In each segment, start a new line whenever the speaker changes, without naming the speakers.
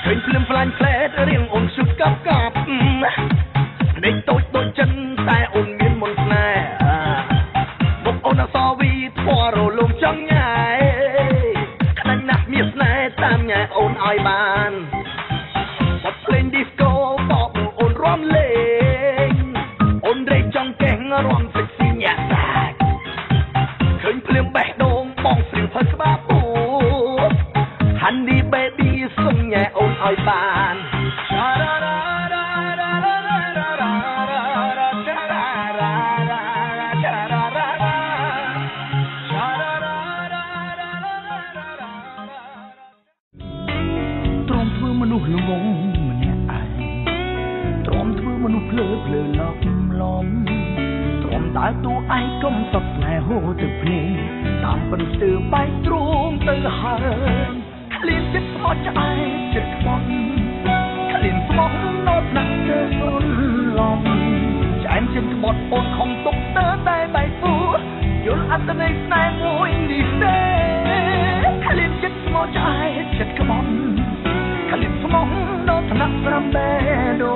ឃើញភ្លឹមផ្លាញ់ផ្លែតរៀងអូនឈឹកកាប់កាប់ដេកតូចដូចចិនតែអូនមានមុនស្នេហ៍មកអូនអសវីធွာរលំចង់ញ៉ែខ្លាញ់ណាស់មានស្នេហ៍តាមញ៉ែអូនឲ្យបានបត់ភ្លេង disco បបអូនរាំលេងអូនរែកចង់កេះរាំភ្លេចស៊ីញាក់សាច់ឃើញភ្លៀងបេះដូងបងព្រៀងផឹកក្បាលពូ Honey baby សុំញ៉ែអូនឲ្យបានមនុស្សល្ងងម្នាក់ឯងទ្រាំធ្វើមនុស្សភ្លើភ្លើឡប់ឡំទ្រាំតែតួឯងកុំសត់ស្នេហ៍ហូរទៅភ្នែកតាមពិនស្ទើបែកទ្រូងទៅហើយក្លៀនចិត្តស្មោះឆ្អែតចិត្តខ្វល់ក្លៀនស្មោះនៅណាស់ទៅអូនឡំឆ្អែតចិត្តក្បត់អូនខំទុកទៅតែបែកពួរយល់អត្តន័យស្នេហ៍មួយនេះទេក្លៀនចិត្តស្មោះឆ្អែតចិត្តខ្វល់ក្លៀនស្មោះនៅថ្នាក់ប្រាំបែដូ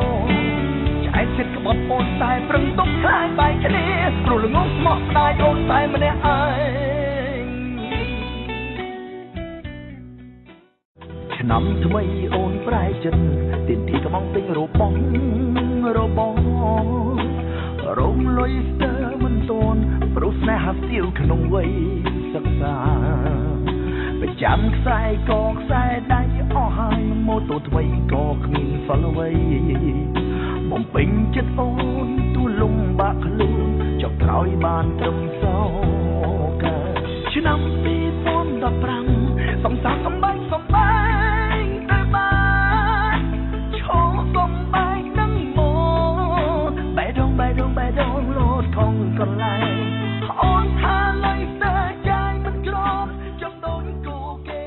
ឆ្អែតចិត្តក្បត់អូនតែប្រឹងទុកខ្លាចបែកគ្នាព្រោះល្ងងស្មោះស្ដាយអូនតែម្នាក់ឯងឆ្នាំថ្មីអូនប្រែចិត្តទៀនទីកំងទិញរបស់រំលុយស្ទើមិនតន់ព្រោះស្នេហាស្ទៀវក្នុងវ័យសិក្សាប្រចាំខ្សែកខ្សែដៃអស់ហើយម៉ូតូថ្មីក៏គ្មានសល់អ្វីបំពេញចិត្តអូនទូលំបាក់ខ្លួនចុះក្រោយបានត្រឹមសោកាឆ្នាំ2015សំសាសំបែងទៅបានឈោសំបែងនឹងមកបែដងលោតខំកន្លែងអូនថាលៃស្ទើចាយមិនក្រមចំដូចគូគេ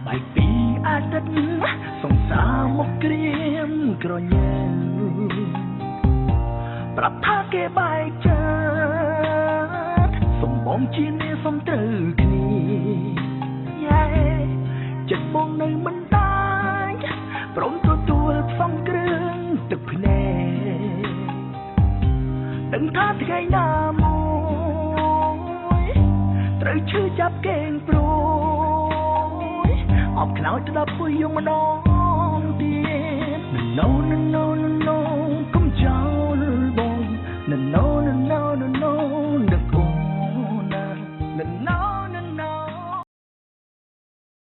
បែកពីអាទិត្យសង្សារមកក្រៀមក្រញ៉ាប្រាប់ថាគេបែកចាតសំបងជានេះសំត្រូវគ្នាយ៉ែចិត្តបងនៅមិនដាច់ព្រមទទួលផ្សំគ្រឿងទឹកភ្នែកដឹងថាថ្ងៃណាមួយត្រូវឈឺចាប់កេងព្រួយអបខ្លោចទៅដល់ពុយយំម្ដងទៀត No